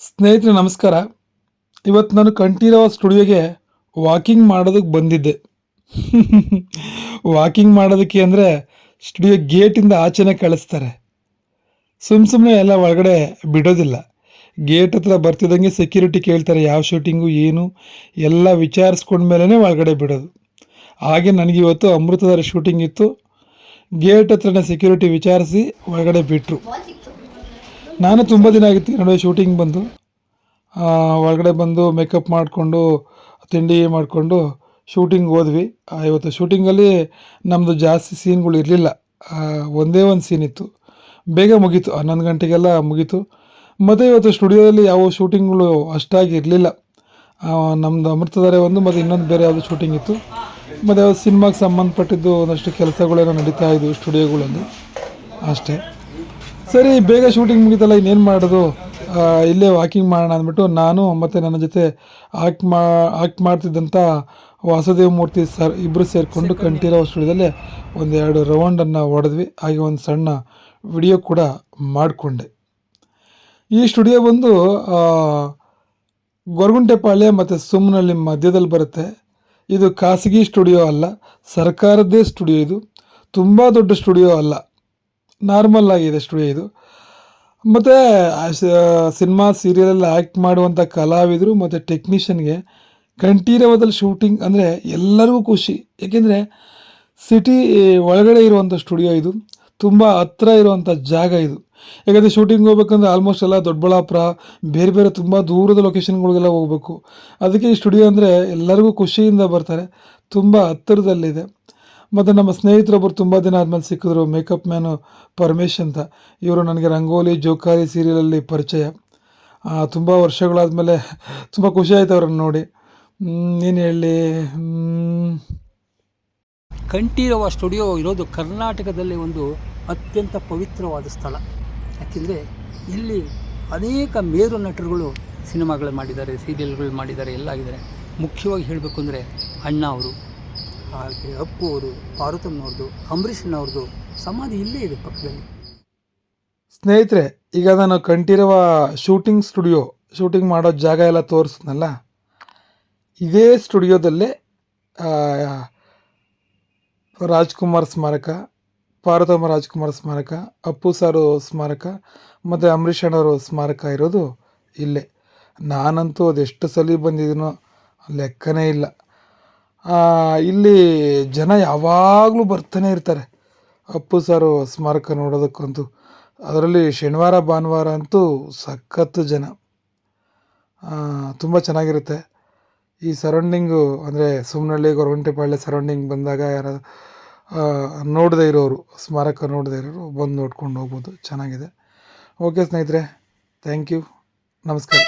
ಸ್ನೇಹಿತರೆ ನಮಸ್ಕಾರ. ಇವತ್ತು ನಾನು ಕಂಠೀರವ ಸ್ಟುಡಿಯೋಗೆ ವಾಕಿಂಗ್ ಮಾಡೋದಕ್ಕೆ ಬಂದಿದ್ದೆ. ವಾಕಿಂಗ್ ಮಾಡೋದಕ್ಕೆ ಅಂದರೆ ಸ್ಟುಡಿಯೋ ಗೇಟಿಂದ ಆಚೆನೇ ಕಳಿಸ್ತಾರೆ. ಸುಮ್ಮನೆ ಎಲ್ಲ ಒಳಗಡೆ ಬಿಡೋದಿಲ್ಲ. ಗೇಟ್ ಹತ್ರ ಬರ್ತಿದ್ದಂಗೆ ಸೆಕ್ಯೂರಿಟಿ ಕೇಳ್ತಾರೆ ಯಾವ ಶೂಟಿಂಗು ಏನು ಎಲ್ಲ ವಿಚಾರಿಸ್ಕೊಂಡ್ಮೇಲೆ ಒಳಗಡೆ ಬಿಡೋದು. ಹಾಗೆ ನನಗೆ ಇವತ್ತು ಅಮೃತಧಾರೆ ಶೂಟಿಂಗ್ ಇತ್ತು. ಗೇಟ್ ಹತ್ರನೇ ಸೆಕ್ಯೂರಿಟಿ ವಿಚಾರಿಸಿ ಒಳಗಡೆ ಬಿಟ್ಟರು. ನಾನು ತುಂಬ ದಿನ ಆಗಿತ್ತು ಈ ನಡುವೆ ಶೂಟಿಂಗ್ ಬಂದು. ಒಳಗಡೆ ಬಂದು ಮೇಕಪ್ ಮಾಡಿಕೊಂಡು ತಿಂಡಿ ಮಾಡಿಕೊಂಡು ಶೂಟಿಂಗ್ ಹೋದ್ವಿ. ಇವತ್ತು ಶೂಟಿಂಗಲ್ಲಿ ನಮ್ಮದು ಜಾಸ್ತಿ ಸೀನ್ಗಳು ಇರಲಿಲ್ಲ. ಒಂದೇ ಒಂದು ಸೀನ್ ಇತ್ತು, ಬೇಗ ಮುಗೀತು, 11 ಗಂಟೆಗೆಲ್ಲ ಮುಗೀತು. ಮತ್ತು ಇವತ್ತು ಸ್ಟುಡಿಯೋದಲ್ಲಿ ಯಾವ ಶೂಟಿಂಗ್ಗಳು ಅಷ್ಟಾಗಿ ಇರಲಿಲ್ಲ. ನಮ್ಮದು ಅಮೃತಧಾರೆ ಒಂದು ಮತ್ತು ಇನ್ನೊಂದು ಬೇರೆ ಯಾವುದು ಶೂಟಿಂಗ್ ಇತ್ತು. ಮತ್ತು ಯಾವುದು ಸಿನಿಮಾಗೆ ಸಂಬಂಧಪಟ್ಟಿದ್ದು ಒಂದಷ್ಟು ಕೆಲಸಗಳೇನೋ ನಡೀತಾ ಇದ್ವು ಸ್ಟುಡಿಯೋಗಳಲ್ಲಿ ಅಷ್ಟೇ. ಸರಿ, ಬೇಗ ಶೂಟಿಂಗ್ ಮುಗಿತಲ್ಲ, ಇನ್ನೇನು ಮಾಡೋದು, ಇಲ್ಲೇ ವಾಕಿಂಗ್ ಮಾಡೋಣ ಅಂದ್ಬಿಟ್ಟು ನಾನು ಮತ್ತು ನನ್ನ ಜೊತೆ ಆಕ್ಟ್ ಮಾಡ್ತಿದ್ದಂಥ ವಾಸುದೇವ ಮೂರ್ತಿ ಸರ್ ಇಬ್ಬರು ಸೇರಿಕೊಂಡು ಕಂಠೀರವ ಸ್ಟುಡಿಯೋದಲ್ಲೇ ಒಂದೆರಡು ರೌಂಡನ್ನು ಹೊಡೆದ್ವಿ. ಹಾಗೆ ಒಂದು ಸಣ್ಣ ವಿಡಿಯೋ ಕೂಡ ಮಾಡಿಕೊಂಡೆ. ಈ ಸ್ಟುಡಿಯೋ ಬಂದು ಗೊರಗುಂಟೆಪಾಳ್ಯ ಮತ್ತು ಸುಮ್ಮನಹಳ್ಳಿ ಮಧ್ಯದಲ್ಲಿ ಬರುತ್ತೆ. ಇದು ಖಾಸಗಿ ಸ್ಟುಡಿಯೋ ಅಲ್ಲ, ಸರ್ಕಾರದ್ದೇ ಸ್ಟುಡಿಯೋ. ಇದು ತುಂಬ ದೊಡ್ಡ ಸ್ಟುಡಿಯೋ ಅಲ್ಲ, ನಾರ್ಮಲ್ ಆಗಿದೆ ಸ್ಟುಡಿಯೋ ಇದು. ಮತ್ತು ಸಿನಿಮಾ ಸೀರಿಯಲಲ್ಲಿ ಆ್ಯಕ್ಟ್ ಮಾಡುವಂಥ ಕಲಾವಿದರು ಮತ್ತು ಟೆಕ್ನಿಷಿಯನ್ಗೆ ಕಂಠೀರವದಲ್ಲಿ ಶೂಟಿಂಗ್ ಅಂದರೆ ಎಲ್ಲರಿಗೂ ಖುಷಿ. ಏಕೆಂದರೆ ಸಿಟಿ ಒಳಗಡೆ ಇರುವಂಥ ಸ್ಟುಡಿಯೋ ಇದು, ತುಂಬ ಹತ್ತಿರ ಇರುವಂಥ ಜಾಗ ಇದು. ಯಾಕಂದರೆ ಶೂಟಿಂಗ್ ಹೋಗ್ಬೇಕಂದ್ರೆ ಆಲ್ಮೋಸ್ಟ್ ಎಲ್ಲ ದೊಡ್ಡಬಳ್ಳಾಪುರ, ಬೇರೆ ಬೇರೆ ತುಂಬ ದೂರದ ಲೊಕೇಶನ್ಗಳಿಗೆಲ್ಲ ಹೋಗಬೇಕು. ಅದಕ್ಕೆ ಈ ಸ್ಟುಡಿಯೋ ಅಂದರೆ ಎಲ್ಲರಿಗೂ ಖುಷಿಯಿಂದ ಬರ್ತಾರೆ, ತುಂಬ ಹತ್ತಿರದಲ್ಲಿದೆ. ಮತ್ತು ನಮ್ಮ ಸ್ನೇಹಿತರೊಬ್ಬರು ತುಂಬ ದಿನ ಆದಮೇಲೆ ಸಿಕ್ಕಿದ್ರು, ಮೇಕಪ್ ಮ್ಯಾನು ಪರಮೇಶ್ ಅಂತ. ಇವರು ನನಗೆ ರಂಗೋಲಿ ಜೋಕಾಲಿ ಸೀರಿಯಲಲ್ಲಿ ಪರಿಚಯ. ತುಂಬ ವರ್ಷಗಳಾದಮೇಲೆ ತುಂಬ ಖುಷಿ ಆಯಿತು ಅವ್ರನ್ನ ನೋಡಿ. ಏನು ಹೇಳಲಿ, ಕಂಠೀರವ ಸ್ಟುಡಿಯೋ ಇರೋದು ಕರ್ನಾಟಕದಲ್ಲಿ ಒಂದು ಅತ್ಯಂತ ಪವಿತ್ರವಾದ ಸ್ಥಳ. ಯಾಕೆಂದರೆ ಇಲ್ಲಿ ಅನೇಕ ಮೇರು ನಟರುಗಳು ಸಿನಿಮಾಗಳು ಮಾಡಿದ್ದಾರೆ, ಸೀರಿಯಲ್ಗಳು ಮಾಡಿದ್ದಾರೆ, ಎಲ್ಲ ಆಗಿದ್ದಾರೆ. ಮುಖ್ಯವಾಗಿ ಹೇಳಬೇಕು ಅಂದರೆ ಅಣ್ಣ ಅವರು, ಹಾಗೆ ಅಪ್ಪು ಅವರು, ಪಾರ್ವತಮ್ಮನವ್ರದ್ದು, ಅಂಬರೀಷಣ್ಣವ್ರದ್ದು ಸಮಾಧಿ ಇಲ್ಲೇ ಇದೆ ಪಕ್ಕದಲ್ಲಿ. ಸ್ನೇಹಿತರೆ, ಈಗ ನಾನು ಕಂಠೀರವ ಶೂಟಿಂಗ್ ಮಾಡೋ ಜಾಗ ಎಲ್ಲ ತೋರಿಸ್ನಲ್ಲ, ಇದೇ ಸ್ಟುಡಿಯೋದಲ್ಲೇ ರಾಜ್ಕುಮಾರ್ ಸ್ಮಾರಕ, ಪಾರ್ವತಮ್ಮ ರಾಜ್ಕುಮಾರ್ ಸ್ಮಾರಕ, ಅಪ್ಪು ಸಾರು ಸ್ಮಾರಕ ಮತ್ತು ಅಂಬರೀಷ್ ಅಣ್ಣವರು ಸ್ಮಾರಕ ಇರೋದು ಇಲ್ಲೇ. ನಾನಂತೂ ಅದೆಷ್ಟು ಸಲ ಬಂದಿದ್ದೀನೋ ಲೆಕ್ಕನೇ ಇಲ್ಲ. ಇಲ್ಲಿ ಜನ ಯಾವಾಗಲೂ ಬರ್ತಾನೆ ಇರ್ತಾರೆ ಅಪ್ಪು ಸಾರು ಸ್ಮಾರಕ ನೋಡೋದಕ್ಕಂತೂ. ಅದರಲ್ಲಿ ಶನಿವಾರ ಭಾನುವಾರ ಅಂತೂ ಸಖತ್ತು ಜನ, ತುಂಬ ಚೆನ್ನಾಗಿರುತ್ತೆ. ಈ ಸರೌಂಡಿಂಗು ಅಂದರೆ ಸುಮ್ಮನಹಳ್ಳಿ ಗೊರಗುಂಟೆಪಾಳ್ಯ ಸರೌಂಡಿಂಗ್ ಬಂದಾಗ ಯಾರು ನೋಡದೇ ಇರೋರು, ಸ್ಮಾರಕ ನೋಡದೇ ಇರೋರು ಬಂದು ನೋಡ್ಕೊಂಡು ಹೋಗ್ಬೋದು, ಚೆನ್ನಾಗಿದೆ. ಓಕೆ ಸ್ನೇಹಿತರೆ, ಥ್ಯಾಂಕ್ ಯು, ನಮಸ್ಕಾರ.